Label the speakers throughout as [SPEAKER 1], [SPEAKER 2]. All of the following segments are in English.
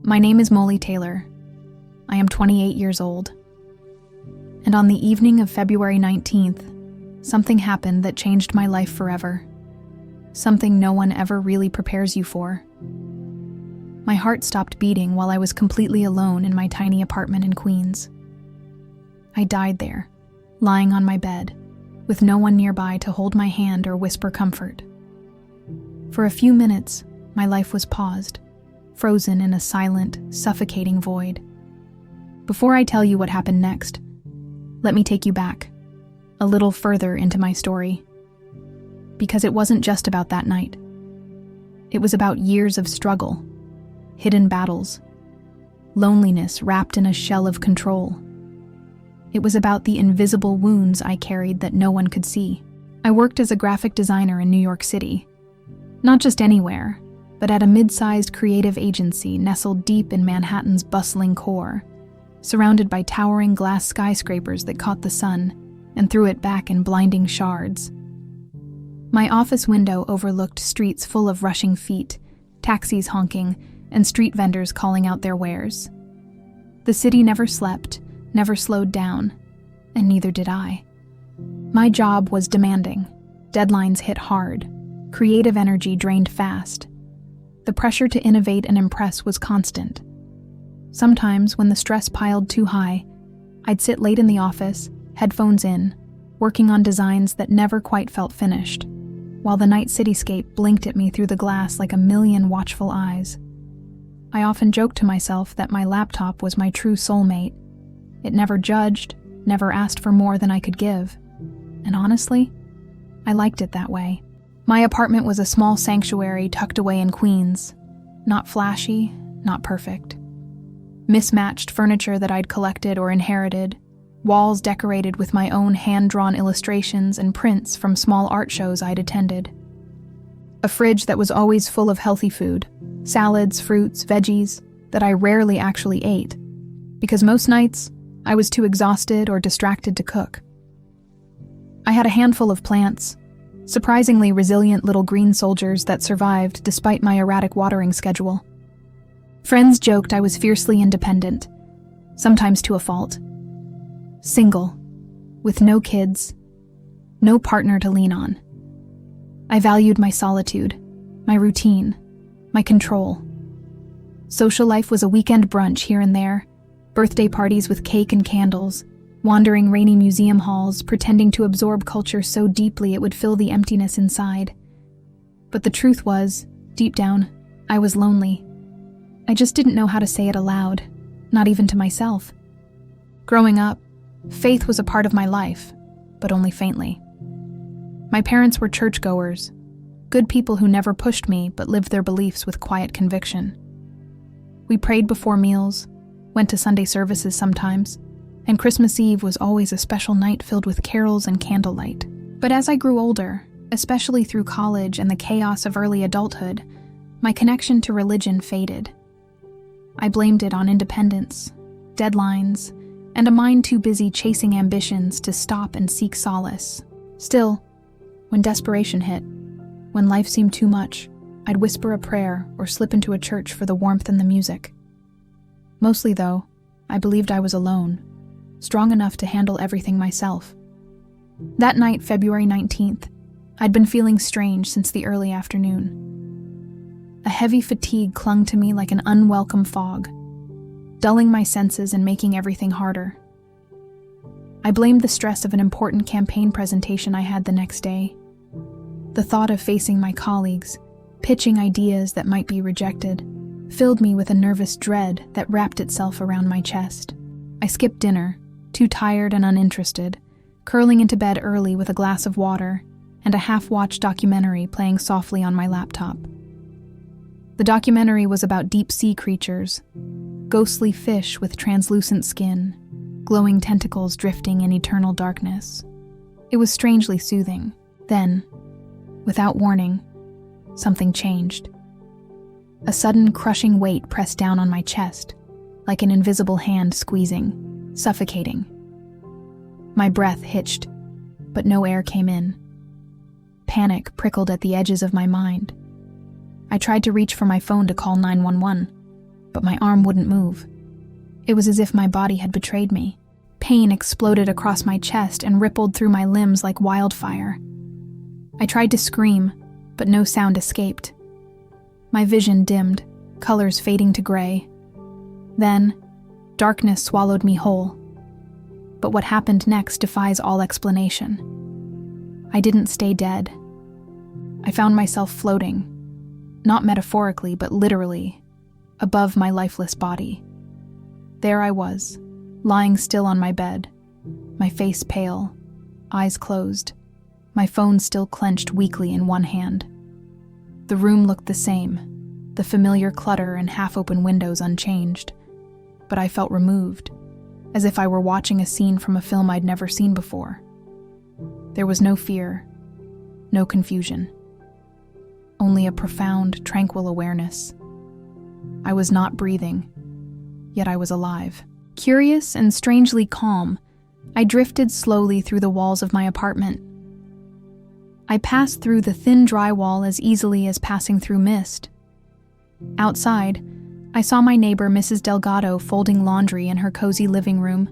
[SPEAKER 1] My name is Molly Taylor. I am 28 years old. And on the evening of February 19th, something happened that changed my life forever. Something no one ever really prepares you for. My heart stopped beating while I was completely alone in my tiny apartment in Queens. I died there, lying on my bed, with no one nearby to hold my hand or whisper comfort. For a few minutes, my life was paused, frozen in a silent, suffocating void. Before I tell you what happened next, let me take you back, a little further into my story. Because it wasn't just about that night. It was about years of struggle, hidden battles, loneliness wrapped in a shell of control. It was about the invisible wounds I carried that no one could see. I worked as a graphic designer in New York City. Not just anywhere, but at a mid-sized creative agency nestled deep in Manhattan's bustling core, surrounded by towering glass skyscrapers that caught the sun and threw it back in blinding shards. My office window overlooked streets full of rushing feet, taxis honking, and street vendors calling out their wares. The city never slept, never slowed down, and neither did I. My job was demanding. Deadlines hit hard. Creative energy drained fast. The pressure to innovate and impress was constant. Sometimes, when the stress piled too high, I'd sit late in the office, headphones in, working on designs that never quite felt finished, while the night cityscape blinked at me through the glass like a million watchful eyes. I often joked to myself that my laptop was my true soulmate. It never judged, never asked for more than I could give. And honestly, I liked it that way. My apartment was a small sanctuary tucked away in Queens. Not flashy, not perfect. Mismatched furniture that I'd collected or inherited, walls decorated with my own hand-drawn illustrations and prints from small art shows I'd attended. A fridge that was always full of healthy food, salads, fruits, veggies, that I rarely actually ate, because most nights, I was too exhausted or distracted to cook. I had a handful of plants, surprisingly resilient little green soldiers that survived despite my erratic watering schedule. Friends joked I was fiercely independent, sometimes to a fault. Single, with no kids, no partner to lean on. I valued my solitude, my routine, my control. Social life was a weekend brunch here and there, birthday parties with cake and candles, wandering rainy museum halls, pretending to absorb culture so deeply it would fill the emptiness inside. But the truth was, deep down, I was lonely. I just didn't know how to say it aloud, not even to myself. Growing up, faith was a part of my life, but only faintly. My parents were churchgoers, good people who never pushed me but lived their beliefs with quiet conviction. We prayed before meals, went to Sunday services sometimes, and Christmas Eve was always a special night filled with carols and candlelight. But as I grew older, especially through college and the chaos of early adulthood, my connection to religion faded. I blamed it on independence, deadlines, and a mind too busy chasing ambitions to stop and seek solace. Still, when desperation hit, when life seemed too much, I'd whisper a prayer or slip into a church for the warmth and the music. Mostly, though, I believed I was alone, strong enough to handle everything myself. That night, February 19th, I'd been feeling strange since the early afternoon. A heavy fatigue clung to me like an unwelcome fog, dulling my senses and making everything harder. I blamed the stress of an important campaign presentation I had the next day. The thought of facing my colleagues, pitching ideas that might be rejected, filled me with a nervous dread that wrapped itself around my chest. I skipped dinner, too tired and uninterested, curling into bed early with a glass of water and a half-watched documentary playing softly on my laptop. The documentary was about deep-sea creatures, ghostly fish with translucent skin, glowing tentacles drifting in eternal darkness. It was strangely soothing. Then, without warning, something changed. A sudden crushing weight pressed down on my chest, like an invisible hand squeezing, suffocating. My breath hitched, but no air came in. Panic prickled at the edges of my mind. I tried to reach for my phone to call 911, but my arm wouldn't move. It was as if my body had betrayed me. Pain exploded across my chest and rippled through my limbs like wildfire. I tried to scream, but no sound escaped. My vision dimmed, colors fading to gray. Then, darkness swallowed me whole. But what happened next defies all explanation. I didn't stay dead. I found myself floating, not metaphorically, but literally, above my lifeless body. There I was, lying still on my bed, my face pale, eyes closed, my phone still clenched weakly in one hand. The room looked the same, the familiar clutter and half-open windows unchanged, but I felt removed, as if I were watching a scene from a film I'd never seen before. There was no fear, no confusion, only a profound, tranquil awareness. I was not breathing, yet I was alive. Curious and strangely calm, I drifted slowly through the walls of my apartment. I passed through the thin drywall as easily as passing through mist. Outside, I saw my neighbor Mrs. Delgado folding laundry in her cozy living room,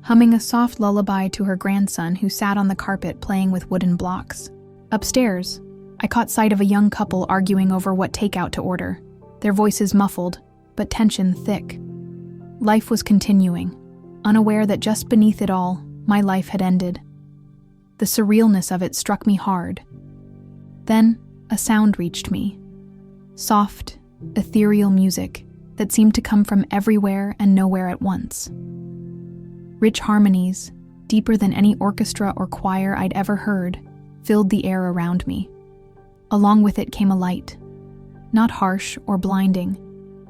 [SPEAKER 1] humming a soft lullaby to her grandson who sat on the carpet playing with wooden blocks. Upstairs, I caught sight of a young couple arguing over what takeout to order, their voices muffled, but tension thick. Life was continuing, unaware that just beneath it all, my life had ended. The surrealness of it struck me hard. Then, a sound reached me. Soft, ethereal music that seemed to come from everywhere and nowhere at once. Rich harmonies, deeper than any orchestra or choir I'd ever heard, filled the air around me. Along with it came a light, not harsh or blinding,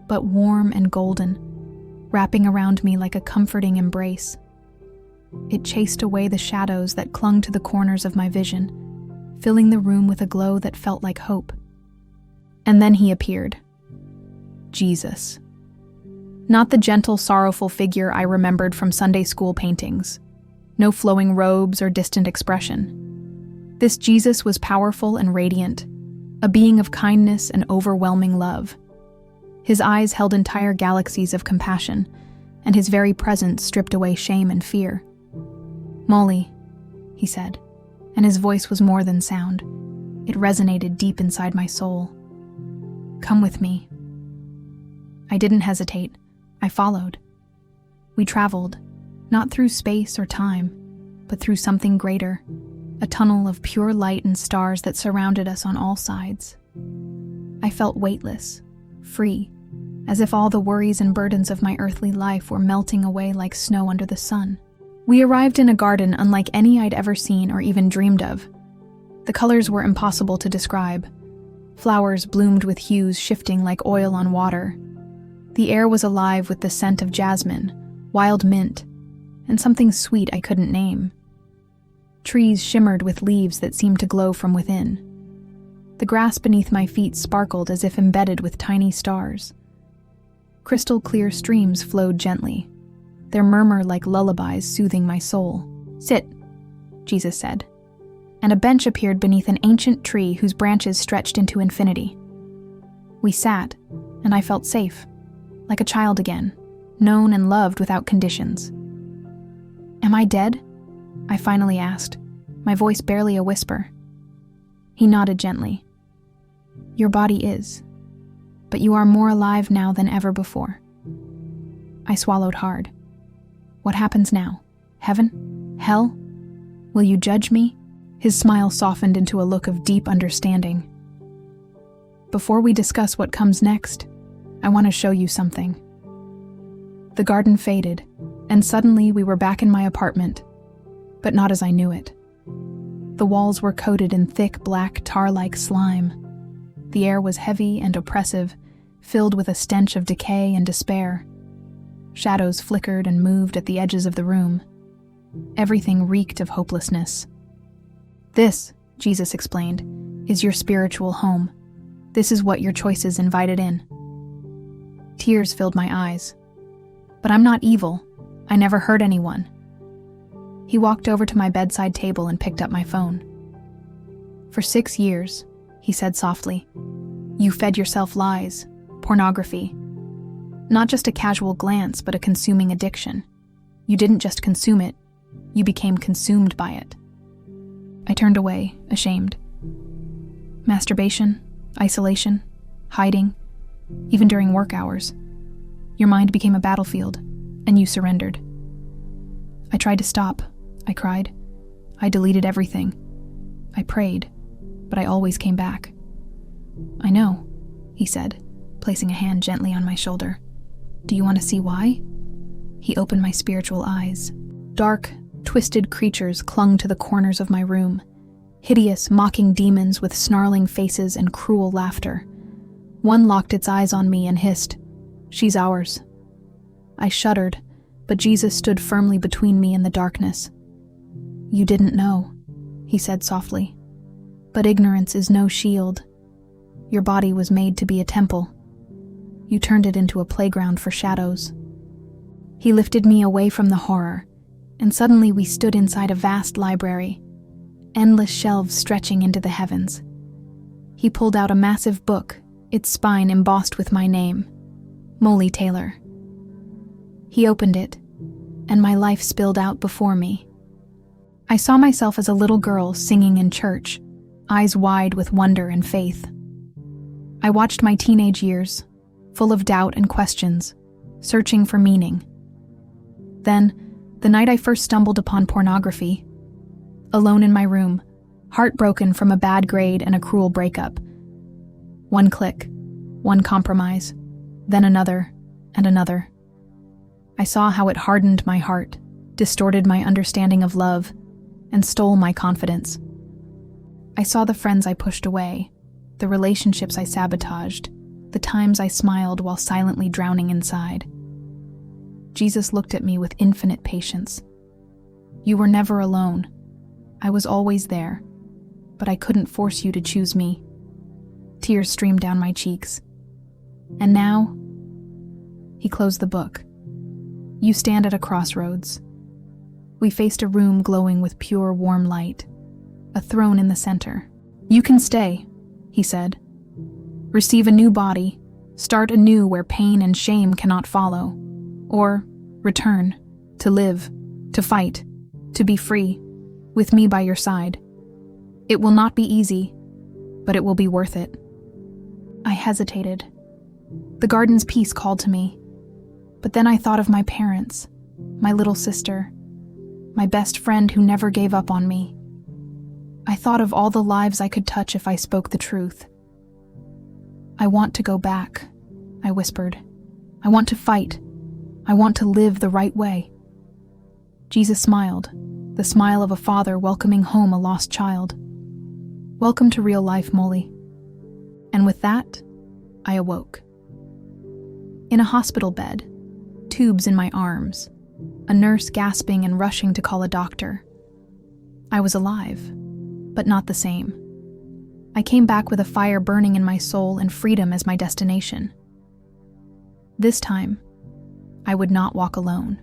[SPEAKER 1] but warm and golden, wrapping around me like a comforting embrace. It chased away the shadows that clung to the corners of my vision, filling the room with a glow that felt like hope. And then he appeared. Jesus. Not the gentle, sorrowful figure I remembered from Sunday school paintings. No flowing robes or distant expression. This Jesus was powerful and radiant, a being of kindness and overwhelming love. His eyes held entire galaxies of compassion, and his very presence stripped away shame and fear. "Molly," he said, and his voice was more than sound. It resonated deep inside my soul. "Come with me." I didn't hesitate. I followed. We traveled, not through space or time, but through something greater, a tunnel of pure light and stars that surrounded us on all sides. I felt weightless, free, as if all the worries and burdens of my earthly life were melting away like snow under the sun. We arrived in a garden unlike any I'd ever seen or even dreamed of. The colors were impossible to describe. Flowers bloomed with hues shifting like oil on water. The air was alive with the scent of jasmine, wild mint, and something sweet I couldn't name. Trees shimmered with leaves that seemed to glow from within. The grass beneath my feet sparkled as if embedded with tiny stars. Crystal clear streams flowed gently, their murmur like lullabies soothing my soul. "Sit," Jesus said, and a bench appeared beneath an ancient tree whose branches stretched into infinity. We sat, and I felt safe, like a child again, known and loved without conditions. "Am I dead?" I finally asked, my voice barely a whisper. He nodded gently. "Your body is, but you are more alive now than ever before." I swallowed hard. "What happens now? Heaven? Hell? Will you judge me?" His smile softened into a look of deep understanding. "Before we discuss what comes next, I want to show you something." The garden faded, and suddenly we were back in my apartment, but not as I knew it. The walls were coated in thick, black, tar-like slime. The air was heavy and oppressive, filled with a stench of decay and despair. Shadows flickered and moved at the edges of the room. Everything reeked of hopelessness. "This," Jesus explained, "is your spiritual home. This is what your choices invited in." Tears filled my eyes. "But I'm not evil. I never hurt anyone." He walked over to my bedside table and picked up my phone. "For 6 years," he said softly, "you fed yourself lies, pornography. Not just a casual glance, but a consuming addiction. You didn't just consume it, you became consumed by it. I turned away, ashamed. Masturbation, isolation, hiding, even during work hours. Your mind became a battlefield, and you surrendered. I tried to stop. I cried. I deleted everything. I prayed, but I always came back. I know, he said, placing a hand gently on my shoulder. Do you want to see why? He opened my spiritual eyes. Dark, twisted creatures clung to the corners of my room. Hideous, mocking demons with snarling faces and cruel laughter. One locked its eyes on me and hissed, "She's ours." I shuddered, but Jesus stood firmly between me and the darkness. "You didn't know," he said softly. "But ignorance is no shield. Your body was made to be a temple. You turned it into a playground for shadows." He lifted me away from the horror, and suddenly we stood inside a vast library, endless shelves stretching into the heavens. He pulled out a massive book, its spine embossed with my name, Molly Taylor. He opened it, and my life spilled out before me. I saw myself as a little girl singing in church, eyes wide with wonder and faith. I watched my teenage years, full of doubt and questions, searching for meaning. Then, the night I first stumbled upon pornography, alone in my room, heartbroken from a bad grade and a cruel breakup. One click, one compromise, then another and another. I saw how it hardened my heart, distorted my understanding of love, and stole my confidence. I saw the friends I pushed away, the relationships I sabotaged, the times I smiled while silently drowning inside. Jesus looked at me with infinite patience. "You were never alone. I was always there, but I couldn't force you to choose me." Tears streamed down my cheeks. "And now?" He closed the book. "You stand at a crossroads." We faced a room glowing with pure, warm light, a throne in the center. "You can stay," he said. "Receive a new body, start anew where pain and shame cannot follow. Or return, to live, to fight, to be free, with me by your side. It will not be easy, but it will be worth it." I hesitated. The garden's peace called to me. But then I thought of my parents, my little sister, my best friend who never gave up on me. I thought of all the lives I could touch if I spoke the truth. "I want to go back," I whispered. "I want to fight. I want to live the right way." Jesus smiled, the smile of a father welcoming home a lost child. "Welcome to real life, Molly." And with that, I awoke. In a hospital bed, tubes in my arms, a nurse gasping and rushing to call a doctor. I was alive, but not the same. I came back with a fire burning in my soul and freedom as my destination. This time, I would not walk alone.